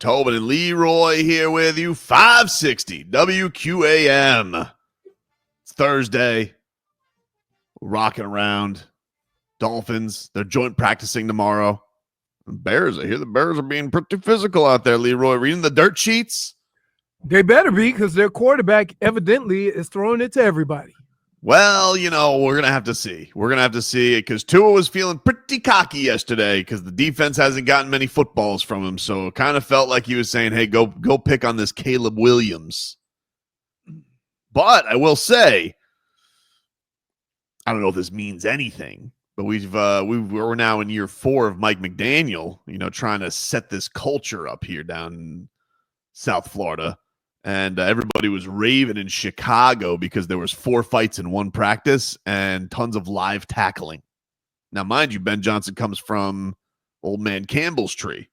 Tobin and Leroy here with you. 560 WQAM. It's Thursday. We're rocking around. Dolphins, they're joint practicing tomorrow. Bears, I hear the Bears are being pretty physical out there, Leroy. Reading the dirt sheets? They better be, because their quarterback evidently is throwing it to everybody. Well, we're going to have to see. We're going to have to see it because Tua was feeling pretty cocky yesterday because the defense hasn't gotten many footballs from him. So it kind of felt like he was saying, hey, go pick on this Caleb Williams. But I will say, I don't know if this means anything, but we're now in year 4 of Mike McDaniel, trying to set this culture up here down in South Florida. And everybody was raving in Chicago because there was 4 fights in one practice and tons of live tackling. Now, mind you, Ben Johnson comes from old man Campbell's tree,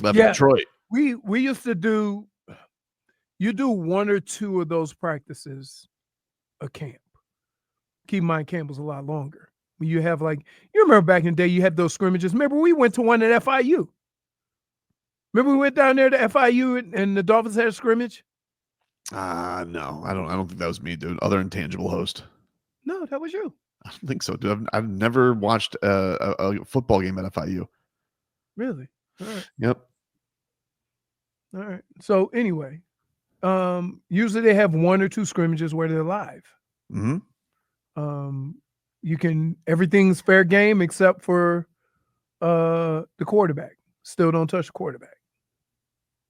left Detroit. We used to do 1 or 2 of those practices a camp. Keep in mind, Campbell's a lot longer. When you have you remember back in the day, you had those scrimmages. Remember, we went to one at FIU. Remember, we went down there to FIU and the Dolphins had a scrimmage. No, I don't think that was me, dude. Other intangible host. No, that was you. I don't think so, dude. I've never watched a football game at FIU. Really? All right. Yep. All right. So anyway, usually they have 1 or 2 scrimmages where they're live. Mm-hmm. Everything's fair game except for the quarterback. Still don't touch the quarterback.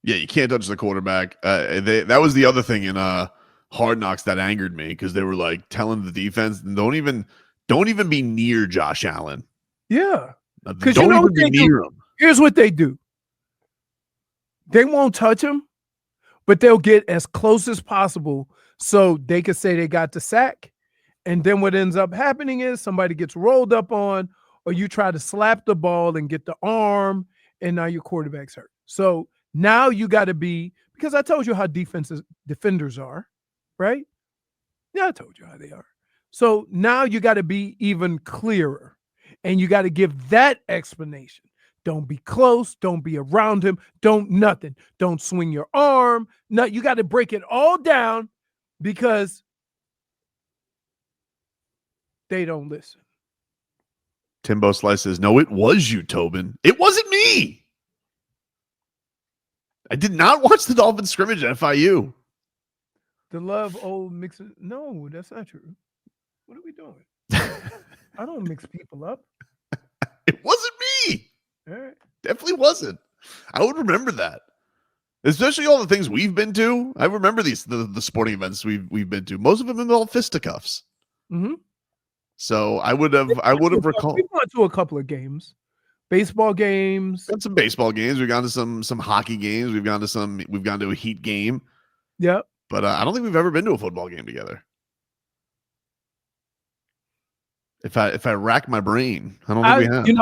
Yeah, you can't touch the quarterback. That was the other thing in Hard Knocks that angered me because they were telling the defense, don't even be near Josh Allen. Yeah, because don't even be near him. Here's what they do: they won't touch him, but they'll get as close as possible so they could say they got the sack. And then what ends up happening is somebody gets rolled up on, or you try to slap the ball and get the arm, and now your quarterback's hurt. So now you got to be, because I told you how defenders are, right? Yeah, I told you how they are. So now you got to be even clearer, and you got to give that explanation. Don't be close. Don't be around him. Don't nothing. Don't swing your arm. No, you got to break it all down because they don't listen. Timbo Slice says, no, it was you, Tobin. It wasn't me. I did not watch the Dolphins scrimmage at FIU. The love old mix. No, that's not true. What are we doing? I don't mix people up. It wasn't me. All right. Definitely wasn't. I would remember that. Especially all the things we've been to. I remember the sporting events we've been to. Most of them involve fisticuffs. Mm-hmm. So I would have recalled. We've gone to a couple of games. Baseball games. Got some baseball games. We've gone to some hockey games. We've gone to a Heat game. Yep. But I don't think we've ever been to a football game together. If I rack my brain, I don't think we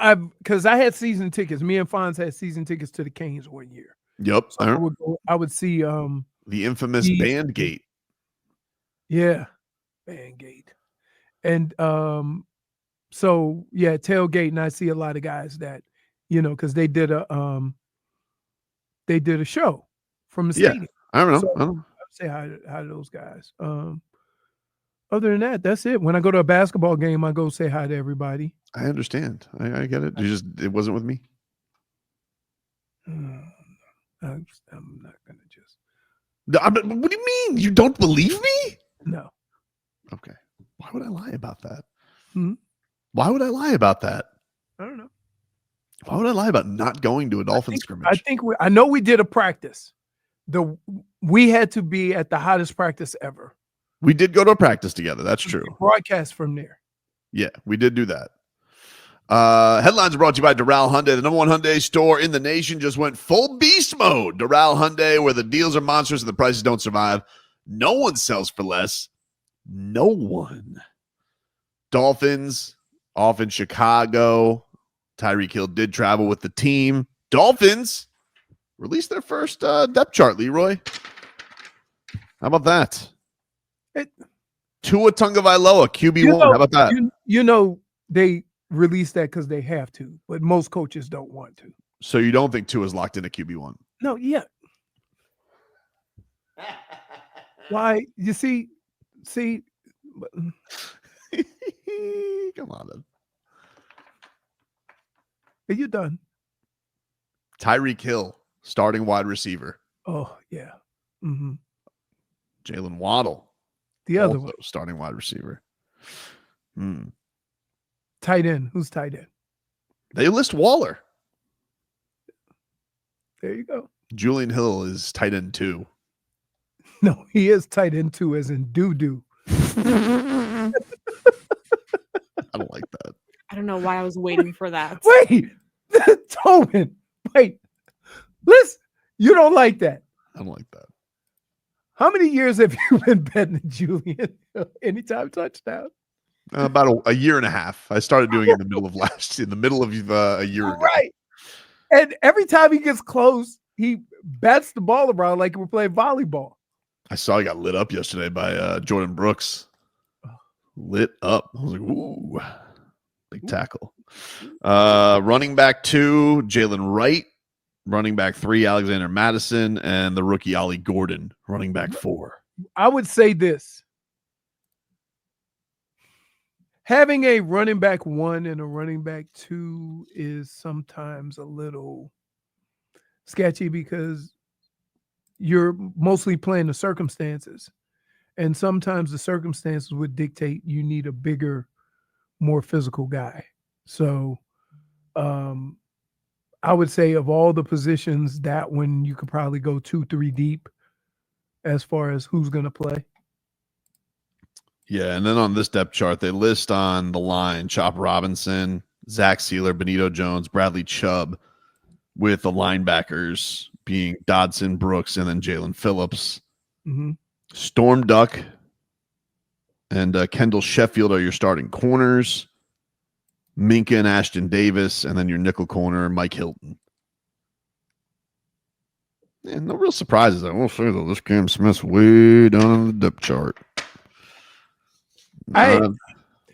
have. Because I had season tickets. Me and Fonz had season tickets to the Canes one year. Yep. So I would see the infamous band gate. Yeah, band gate. And so yeah, tailgate, and I see a lot of guys that, because they did a show from the stadium. I don't know. So I would say hi to those guys. Other than that, that's it. When I go to a basketball game, I go say hi to everybody. I understand. I get it. It wasn't with me. I'm not gonna just. What do you mean? You don't believe me? No. Okay. Why would I lie about that? Hmm? Why would I lie about that? I don't know. Why would I lie about not going to a Dolphins scrimmage? I know we did a practice. We had to be at the hottest practice ever. We did go to a practice together. That's true. Broadcast from there. Yeah, we did do that. Headlines are brought to you by Doral Hyundai. The number 1 Hyundai store in the nation just went full beast mode. Doral Hyundai, where the deals are monstrous and the prices don't survive. No one sells for less. No one. Dolphins off in Chicago. Tyreek Hill did travel with the team. Dolphins released their first depth chart, Leroy. How about that? Tua Tagovailoa, QB1. How about that? They released that because they have to, but most coaches don't want to. So you don't think Tua's locked in at QB1? No, yeah. Why? You see, Come on, then. are you done? Tyreek Hill, starting wide receiver. Oh, yeah. Mm-hmm. Jalen Waddle, The other also one. starting wide receiver. Tight end. Who's tight end? They list Waller. There you go. Julian Hill is tight end 2. No, he is tight end 2 as in doo-doo. I don't like that. I don't know why I was waiting for that. Wait, Tobin. Wait, listen. You don't like that. I don't like that. How many years have you been betting Julian anytime touchdown? About a year and a half. I started doing it in the middle of a year ago. Right. And every time he gets close, he bats the ball around like we're playing volleyball. I saw he got lit up yesterday by Jordan Brooks. Lit up. I was like, ooh, big tackle. Running back 2, Jalen Wright. Running back 3, Alexander Madison. And the rookie Ollie Gordon, running back 4. I would say this. Having a running back 1 and a running back 2 is sometimes a little sketchy because you're mostly playing the circumstances. And sometimes the circumstances would dictate you need a bigger, more physical guy. So I would say of all the positions, that one you could probably go 2-3 deep as far as who's going to play. Yeah, and then on this depth chart, they list on the line Chop Robinson, Zach Sealer, Benito Jones, Bradley Chubb, with the linebackers being Dodson, Brooks, and then Jalen Phillips. Mm-hmm. Storm Duck and Kendall Sheffield are your starting corners. Minka and Ashton Davis, and then your nickel corner, Mike Hilton. And no real surprises. I will say, though, this Cam Smith's way down on the depth chart.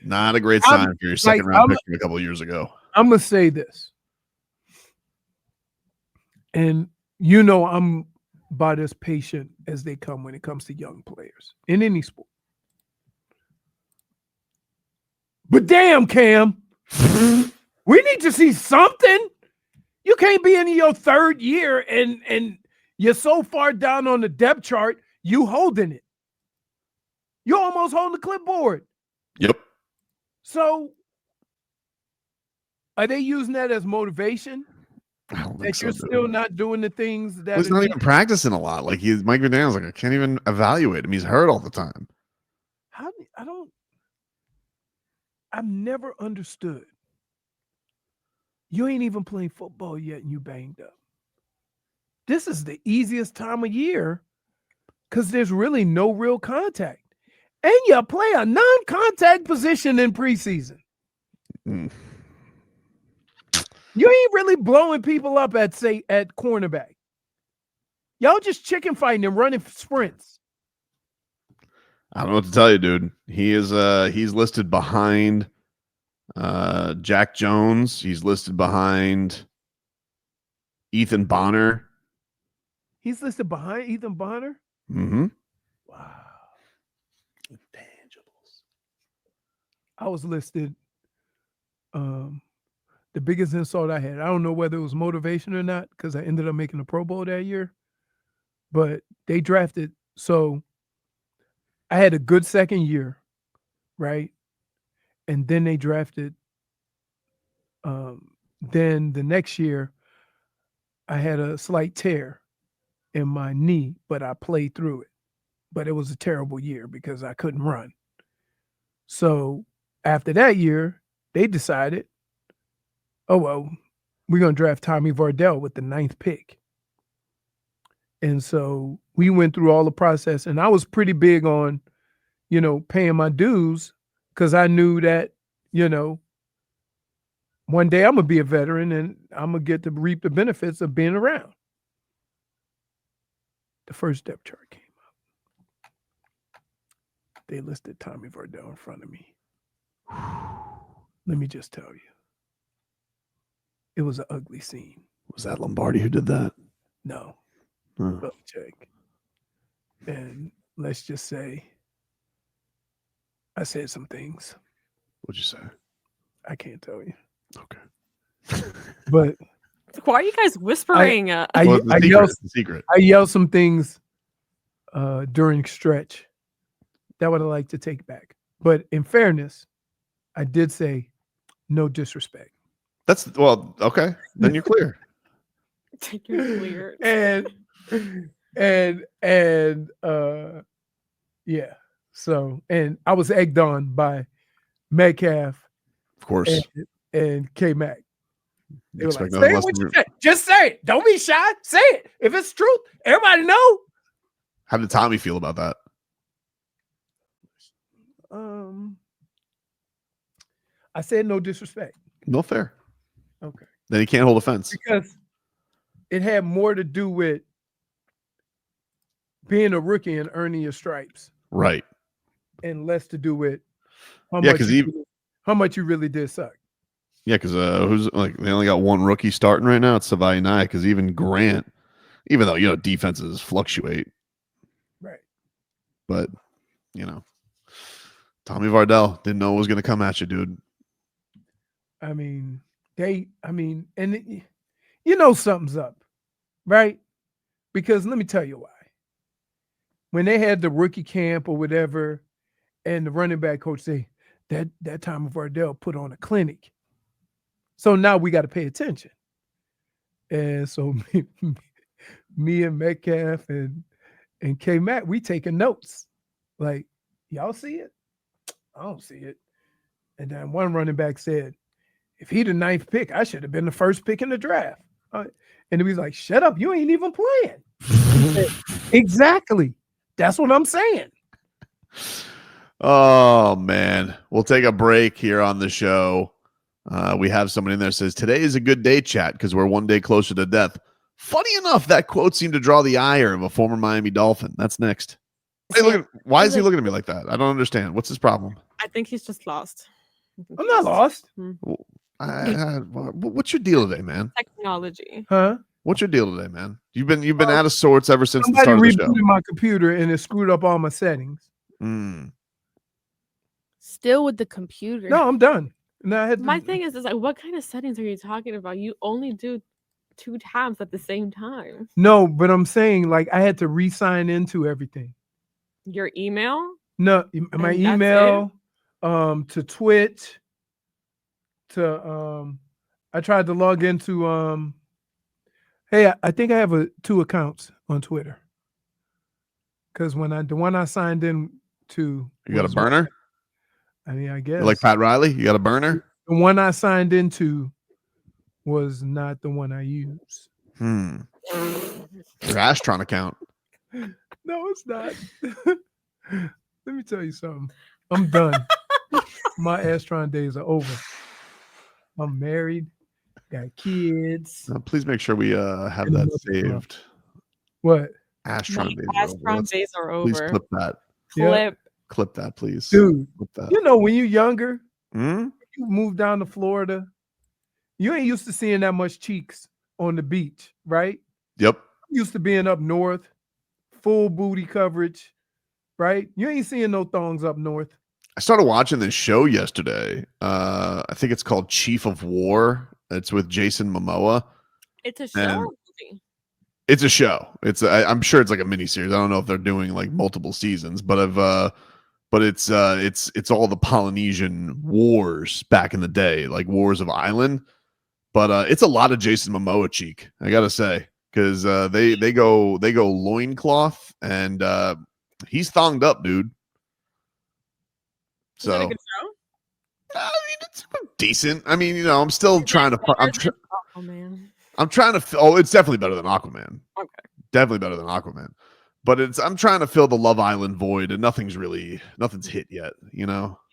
Not a great sign for your second round pick from a couple of years ago. I'm going to say this. And you know I'm about as patient as they come when it comes to young players in any sport. But damn, Cam, we need to see something. You can't be in your 3rd year and you're so far down on the depth chart, you holding it. You're almost holding the clipboard. Yep. So are they using that as motivation? I don't think that so, you're dude. still not doing the things that he's not even practicing a lot. Like Mike McDaniel's like, I can't even evaluate him. He's hurt all the time. I've never understood. You ain't even playing football yet and you banged up. This is the easiest time of year because there's really no real contact. And you play a non-contact position in preseason. Mm. You ain't really blowing people up at cornerback. Y'all just chicken fighting and running sprints. I don't know what to tell you, dude. He is he's listed behind Jack Jones. He's listed behind Ethan Bonner. He's listed behind Ethan Bonner? Mm-hmm. Wow. Intangibles. I was listed. The biggest insult I had, I don't know whether it was motivation or not, because I ended up making a Pro Bowl that year. But they drafted, so I had a good second year, right? And then they drafted, then the next year, I had a slight tear in my knee, but I played through it. But it was a terrible year because I couldn't run. So after that year, they decided, oh, well, we're going to draft Tommy Vardell with the 9th pick. And so we went through all the process, and I was pretty big on, paying my dues because I knew that, one day I'm going to be a veteran and I'm going to get to reap the benefits of being around. The first depth chart came up. They listed Tommy Vardell in front of me. Let me just tell you. It was an ugly scene. Was that Lombardi who did that? No, Belichick. And let's just say I said some things. What'd you say? I can't tell you. Okay. But Why are you guys whispering? I The yelled secret. I yelled some things during stretch that would have liked to take back. But in fairness, I did say no disrespect. That's okay. Then you're clear. You're weird. and yeah. So and I was egged on by Metcalf Of course. and K Mac. They were like, Expect say nothing it less what than you say. Just say it. Don't be shy. Say it. If it's truth, everybody know. How did Tommy feel about that? I said no disrespect. No fair. Okay. Then he can't hold offense. Because it had more to do with being a rookie and earning your stripes, Right. and less to do with how much you really did suck. Yeah, because who's like they only got one rookie starting right now. It's Savai Nye. Because even Grant, even though defenses fluctuate, Right. but Tommy Vardell didn't know it was going to come at you, dude. I mean, and something's up, right? Because let me tell you why. When they had the rookie camp or whatever, and the running back coach say that Tommy Vardell put on a clinic. So now we got to pay attention. And so me and Metcalf and K Mac, we taking notes. Like, y'all see it? I don't see it. And then one running back said, if he the 9th pick, I should have been the first pick in the draft. And he was like, shut up, you ain't even playing. Exactly. That's what I'm saying. Oh, man. We'll take a break here on the show. We have somebody in there that says, today is a good day, chat, because we're one day closer to death. Funny enough, that quote seemed to draw the ire of a former Miami Dolphin. That's next. Hey, why is he looking at me like that? I don't understand. What's his problem? I think he's just lost. I'm not lost. What's your deal today, man? Technology. Huh? What's your deal today, man? You've been out of sorts ever since the Somebody start of the show. rebooted my computer and it screwed up all my settings. Still with the computer. No, I'm done. No, My thing is like, what kind of settings are you talking about? You only do 2 tabs at the same time. No, but I'm saying like I had to re-sign into everything. Your email? No, my email, to Twitch, to I tried to log into hey, I think I have 2 accounts on Twitter. Because the one I signed in to, You got a burner? I mean, I guess. You're like Pat Riley? You got a burner? The one I signed into was not the one I used. Your Astron account. No, it's not. Let me tell you something. I'm done. My Astron days are over. I'm married, got kids. Please make sure we have that saved. What? Astron days are over. Please clip that. Clip that, please. Dude, clip that. When you're younger, you move down to Florida, you ain't used to seeing that much cheeks on the beach, right? Yep. Used to being up north, full booty coverage, right? You ain't seeing no thongs up north. I started watching this show yesterday. I think it's called Chief of War. It's with Jason Momoa. It's a show or movie? It's a show. I'm sure it's like a miniseries. I don't know if they're doing like multiple seasons, but it's all the Polynesian wars back in the day, like Wars of Island. But it's a lot of Jason Momoa cheek, I gotta say, because they go loincloth and he's thonged up, dude. So, is it a good show? I mean, it's decent. I mean, I'm still trying to. I'm trying to. Oh, it's definitely better than Aquaman. Okay. Definitely better than Aquaman. But I'm trying to fill the Love Island void, and nothing's hit yet.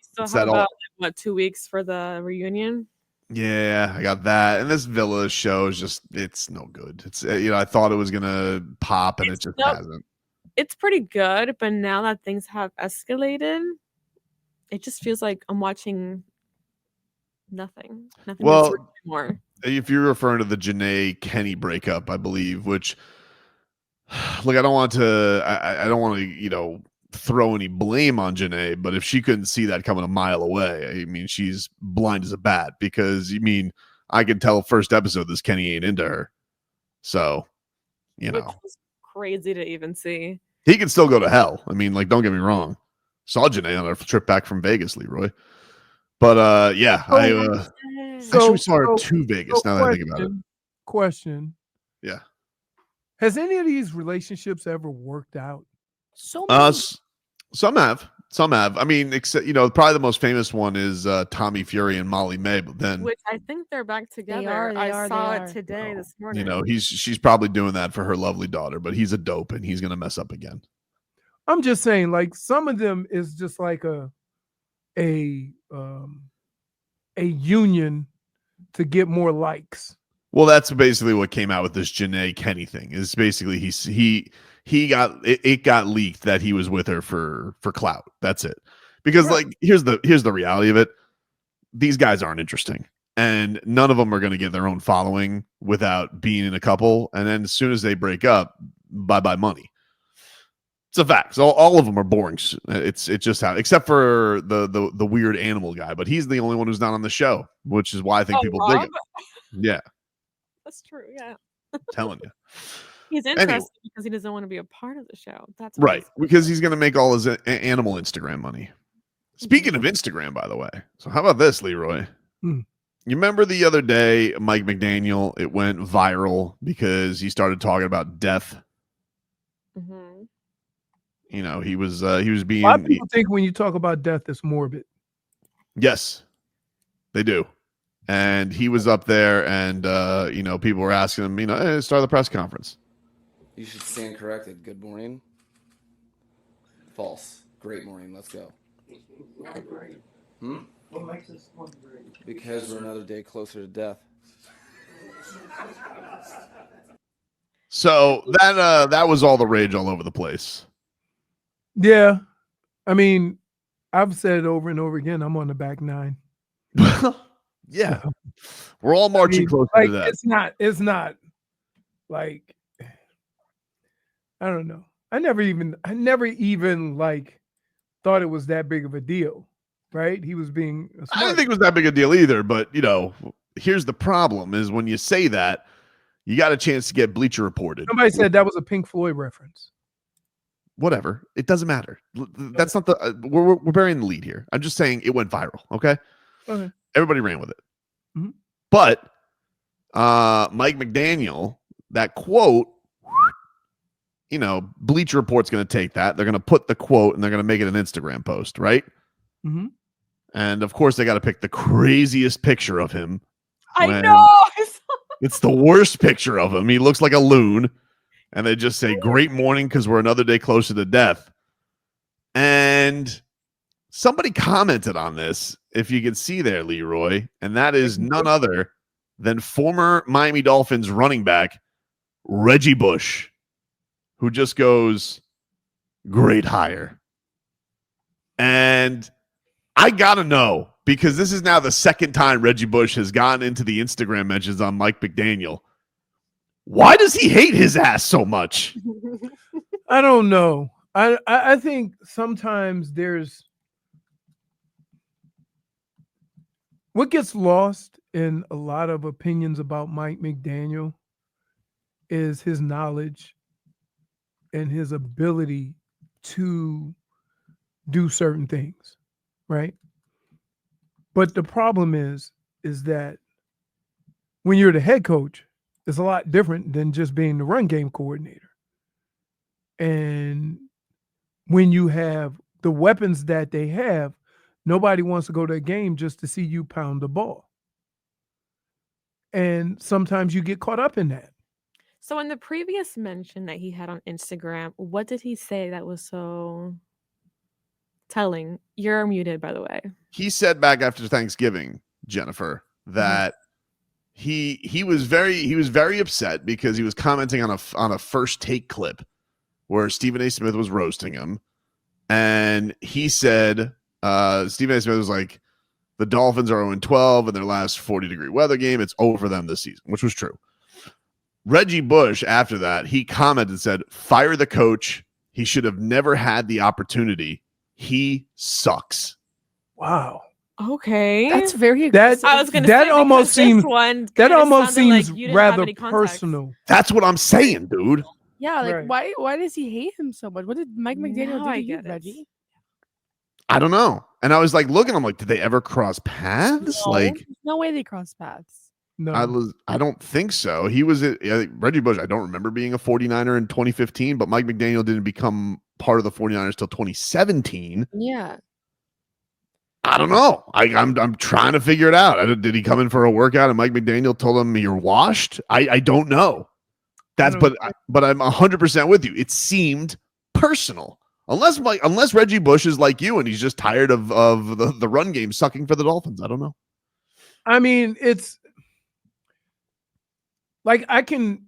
Still have about 2 weeks for the reunion. Yeah, I got that. And this Villa show is just, it's no good. It's, I thought it was going to pop and it just hasn't. It's pretty good, but now that things have escalated, it just feels like I'm watching nothing. Nothing Well, more. If you're referring to the Janae Kenny breakup, I believe, which Look, I don't want to. I don't want to, throw any blame on Janae, but if she couldn't see that coming a mile away, I mean, she's blind as a bat. Because I could tell first episode this Kenny ain't into her. So, Which was crazy to even see. he can still go to hell. I mean, like, don't get me wrong. Saw Janae on our trip back from Vegas, Leroy. But yeah, actually we saw her to Vegas. Now that I think about it. Question. Yeah. Has any of these relationships ever worked out? So many. Some have. I mean, except probably the most famous one is Tommy Fury and Molly May. But then, which I think they're back together. They I are, saw they it are. today, this morning. she's probably doing that for her lovely daughter. But he's a dope, and he's gonna mess up again. I'm just saying, like, some of them is just like a union to get more likes. Well, that's basically what came out with this Janae Kenny thing. Is basically he got it got leaked that he was with her for clout. That's it. Because like here's the reality of it. These guys aren't interesting, and none of them are going to get their own following without being in a couple. And then as soon as they break up, bye money. It's a fact. So all of them are boring. It's just how, except for the weird animal guy, but he's the only one who's not on the show, which is why I think people dig him. Yeah, that's true. Yeah, I'm telling you, he's interested because he doesn't want to be a part of the show. That's right, because he's going to make all his animal Instagram money. Speaking of Instagram, by the way, so how about this, Leroy? You remember the other day, Mike McDaniel? It went viral because he started talking about death. Mm-hmm. He was being. A lot of people think when you talk about death, it's morbid. Yes, they do. And he was up there, and people were asking him, hey, start the press conference. You should stand corrected. Good morning. False. Great morning. Let's go. What makes this one great? Because we're another day closer to death. So that was all the rage all over the place. Yeah, I mean, I've said it over and over again. I'm on the back nine. Yeah, we're all marching closer to that. It's not like, I don't know. I never even like thought it was that big of a deal, right? He was being smart. I didn't think it was that big a deal either, but here's the problem: is when you say that, you got a chance to get Bleacher Reported. Somebody said that was a Pink Floyd reference. Whatever, it doesn't matter. That's not the we're burying the lead here. I'm just saying it went viral. Okay. Everybody ran with it. Mm-hmm. But Mike McDaniel, that quote, Bleacher Report's going to take that. They're going to put the quote and they're going to make it an Instagram post, right? Mm-hmm. And of course, they got to pick the craziest picture of him. I know. It's the worst picture of him. He looks like a loon. And they just say, great morning, because we're another day closer to death. And somebody commented on this, if you can see there, Leroy, and that is none other than former Miami Dolphins running back Reggie Bush, who just goes, great hire. And I got to know, because this is now the second time Reggie Bush has gotten into the Instagram mentions on Mike McDaniel. Why does he hate his ass so much? I don't know. I think sometimes there's what gets lost in a lot of opinions about Mike McDaniel is his knowledge and his ability to do certain things, right? But the problem is that when you're the head coach, it's a lot different than just being the run game coordinator. And when you have the weapons that they have, nobody wants to go to a game just to see you pound the ball. And sometimes you get caught up in that. So in the previous mention that he had on Instagram, what did he say that was so telling? You're muted, by the way. He said back after Thanksgiving, Jennifer, that he was very upset because he was commenting on a First Take clip where Stephen A. Smith was roasting him, and he said Stephen A. Smith was like, the Dolphins are 0-12 in their last 40-degree weather game. It's over for them this season, which was true. Reggie Bush, after that, he commented and said, fire the coach. He should have never had the opportunity. He sucks. Wow. Okay. That's very That I was gonna that say, almost because this seems one that kinda almost sounded like seems you didn't have rather any context. personal. That's what I'm saying, dude. Yeah, like Right. why does he hate him so much? What did Mike McDaniel Now do I to you, get it. Reggie? I don't know. And I was like looking, I'm like, did they ever cross paths? No, Like, there's no way they cross paths. No. I don't think so. He was Reggie Bush. I don't remember being a 49er in 2015, but Mike McDaniel didn't become part of the 49ers till 2017. Yeah. I don't know. I'm trying to figure it out. Did he come in for a workout and Mike McDaniel told him you're washed? I don't know. But I'm 100% with you. It seemed personal. Unless Reggie Bush is like you and he's just tired of the run game sucking for the Dolphins. I don't know. I mean, it's like I can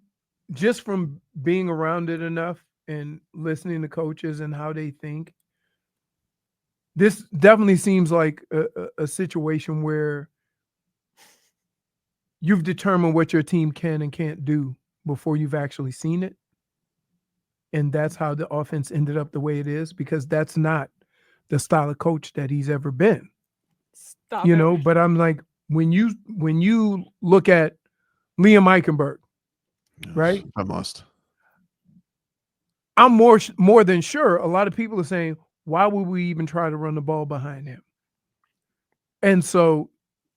just from being around it enough and listening to coaches and how they think. This definitely seems like a situation where you've determined what your team can and can't do before you've actually seen it. And that's how the offense ended up the way it is, because that's not the style of coach that he's ever been. Stop You it. know, but I'm like, when you look at Liam Eichenberg, right? I must. I'm more than sure a lot of people are saying, why would we even try to run the ball behind him? And so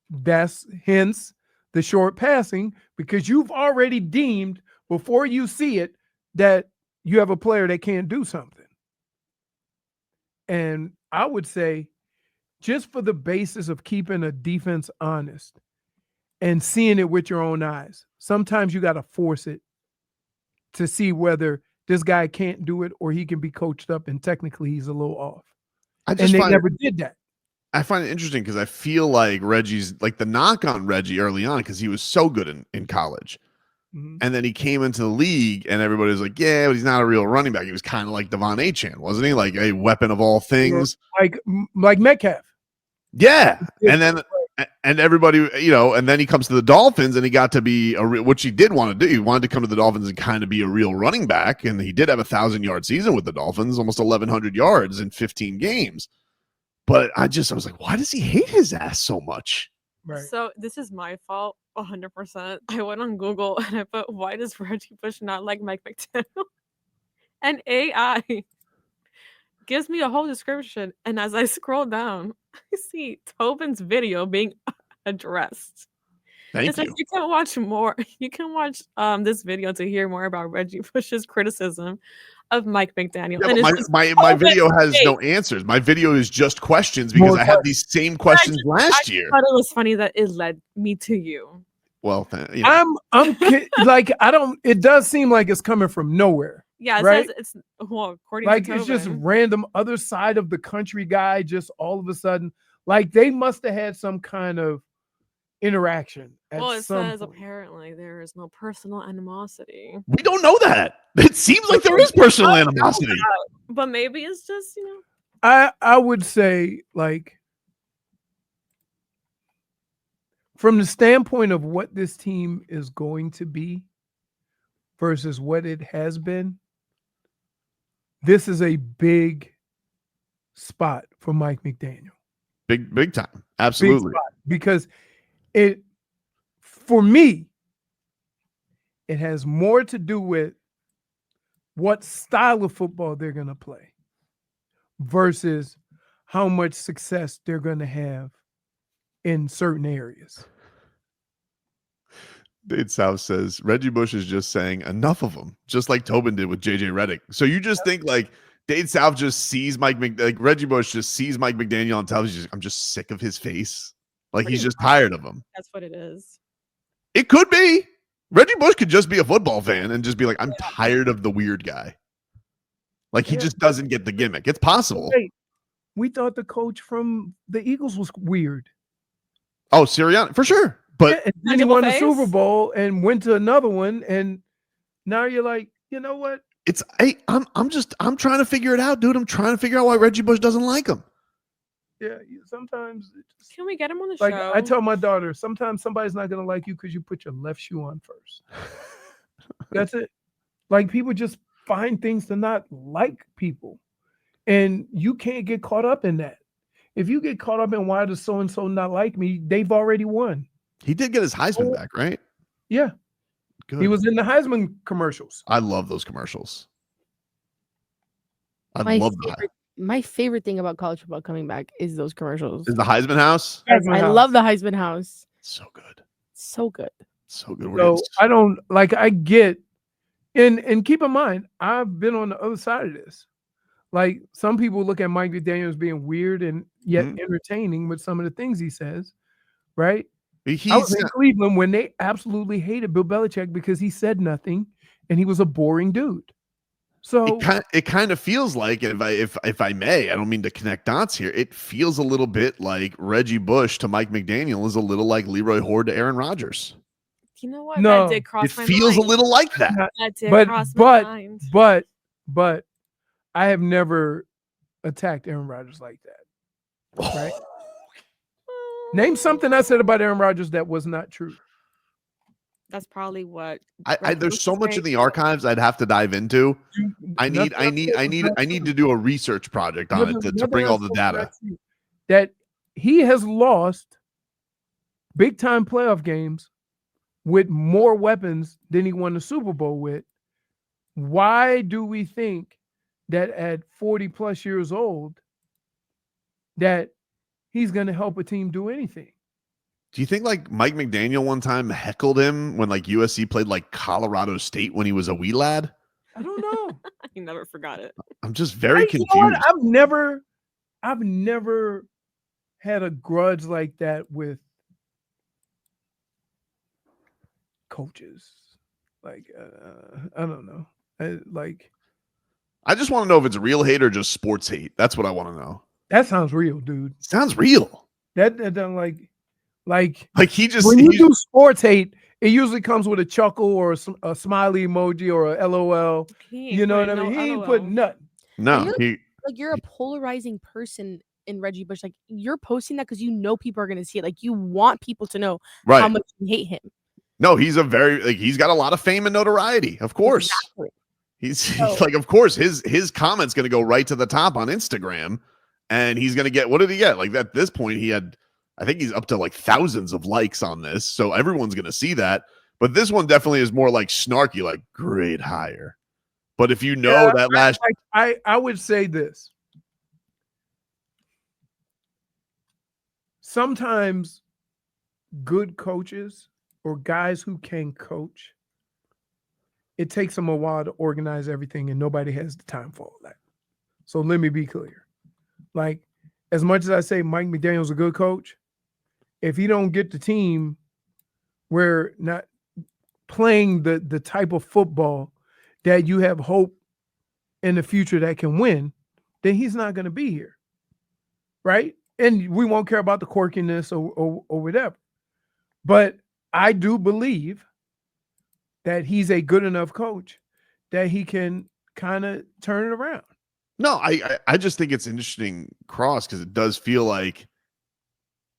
that's hence the short passing, because you've already deemed before you see it that you have a player that can't do something. And I would say, just for the basis of keeping a defense honest and seeing it with your own eyes, sometimes you got to force it to see whether this guy can't do it or he can be coached up and technically he's a little off. And they never did that. I find it interesting because I feel like Reggie's like the knock on Reggie early on because he was so good in college. Mhm. And then he came into the league and everybody was like, yeah, but he's not a real running back. He was kind of like Devon Achane, wasn't he? Like a weapon of all things. Like Metcalf. Yeah. And everybody, and then he comes to the Dolphins and he got to be which he did want to do. He wanted to come to the Dolphins and kind of be a real running back. And he did have 1,000-yard season with the Dolphins, almost 1,100 yards in 15 games. But I was like, why does he hate his ass so much? Right. So this is my fault, 100%. I went on Google and I put, why does Reggie Bush not like Mike McDaniel? And AI gives me a whole description. And as I scroll down, I see Tobin's video being addressed. Thank you. Like you can watch more. You can watch this video to hear more about Reggie Bush's criticism of Mike McDaniel. Yeah, and but my video has no answers. My video is just questions because I had these same questions last year. I thought it was funny that it led me to you. Well, I'm like, it does seem like it's coming from nowhere. Yeah, it right? says it's according like to it's just Tobin. random other side of the country guy, just all of a sudden, like they must have had some kind of interaction. Well, it says point. apparently there is no personal animosity. We don't know that. It seems like there is personal animosity. But maybe it's just, I would say, like, from the standpoint of what this team is going to be versus what it has been, this is a big spot for Mike McDaniel. Big time. Absolutely. Because for me, it has more to do with what style of football they're going to play versus how much success they're going to have in certain areas. Dade South says Reggie Bush is just saying enough of them, just like Tobin did with JJ Redick. So you just think like Dade South just sees Reggie Bush just sees Mike McDaniel on television. I'm just sick of his face. Like he's just tired of him. that's what it is. It could be. Reggie Bush could just be a football fan and just be like, I'm tired of the weird guy. Like he just doesn't get the gimmick. It's possible. Wait, we thought the coach from the Eagles was weird. Oh, Sirianni, for sure. But and then he won the Super Bowl and went to another one, and now you're like, you know what? I'm trying to figure it out, dude. I'm trying to figure out why Reggie Bush doesn't like him. Yeah, sometimes. Can we get him on the Like show? I tell my daughter, sometimes somebody's not gonna like you because you put your left shoe on first. That's it. Like people just find things to not like people. And you can't get caught up in that. If you get caught up in why does so and so not like me, they've already won. He did get his Heisman back, right? Yeah. Good. He was in the Heisman commercials. I love those commercials. I My love my favorite thing about college football coming back is those commercials. the Heisman House. Yes, Heisman I House. love the Heisman House. So good. So good. So good. So I don't like I get and keep in mind, I've been on the other side of this. Like some people look at Mike McDaniel as being weird and yet entertaining with some of the things he says, right? I was in Cleveland when they absolutely hated Bill Belichick because he said nothing and he was a boring dude. So it kind of feels like, if I may, I don't mean to connect dots here. It feels a little bit like Reggie Bush to Mike McDaniel is a little like Leroy Horde to Aaron Rodgers. You know what? No, that did cross It my feels mind. a little like that. That did cross my mind. But I have never attacked Aaron Rodgers like that. Right? Name something I said about Aaron Rodgers that was not true. That's probably what There's so much in the archives I'd have to dive into. I need to do a research project on it to bring all the data. That he has lost big time playoff games with more weapons than he won the Super Bowl with. Why do we think that at 40 plus years old that he's going to help a team do anything? Do you think like Mike McDaniel one time heckled him when like USC played like Colorado State when he was a wee lad? I don't know. He never forgot it. I'm just very confused. You know what? I've never had a grudge like that with coaches. Like I don't know. I just want to know if it's real hate or just sports hate. That's what I want to know. That sounds real, dude. Sounds real. That doesn't like he just when you do sports hate, it usually comes with a chuckle or a smiley emoji or a LOL. You know what I mean? He ain't putting nothing. No, you're a polarizing person in Reggie Bush. Like you're posting that because you know people are going to see it. Like you want people to know how much you hate him. No, he's he's got a lot of fame and notoriety. Of course, exactly. He's like, of course, his comment's going to go right to the top on Instagram, and he's going to get, what did he get? Like at this point, I think he's up to like thousands of likes on this, so everyone's going to see that. But this one definitely is more like snarky, like great hire. But if you know I would say this. Sometimes good coaches or guys who can coach, it takes them a while to organize everything and nobody has the time for all that. So let me be clear. Like, as much as I say Mike McDaniel's a good coach, if he don't get the team where not playing the type of football that you have hope in the future that can win, then he's not going to be here. Right? And we won't care about the quirkiness or whatever. But I do believe that he's a good enough coach that he can kind of turn it around. No, I just think it's interesting cross because it does feel like,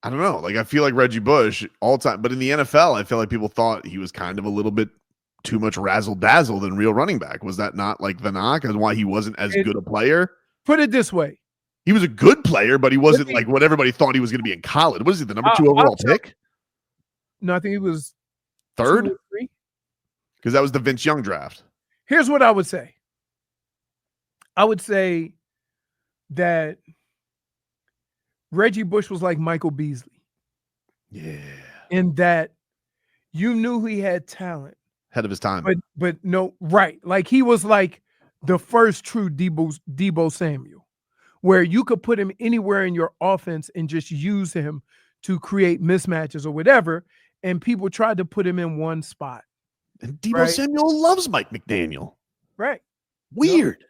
I don't know, like I feel like Reggie Bush all the time, but in the NFL, I feel like people thought he was kind of a little bit too much razzle dazzle than real running back. Was that not like the knock and why he wasn't as good a player? Put it this way. He was a good player, but he wasn't like what everybody thought he was going to be in college. What is he, the number 2 overall pick? No, I think he was 3rd? 2 or 3. Because that was the Vince Young draft. Here's what I would say. I would say that Reggie Bush was like Michael Beasley. Yeah. In that you knew he had talent. Ahead of his time. But no, right. Like he was like the first true Debo Samuel, where you could put him anywhere in your offense and just use him to create mismatches or whatever. And people tried to put him in one spot. And Debo Samuel loves Mike McDaniel. Right. Weird.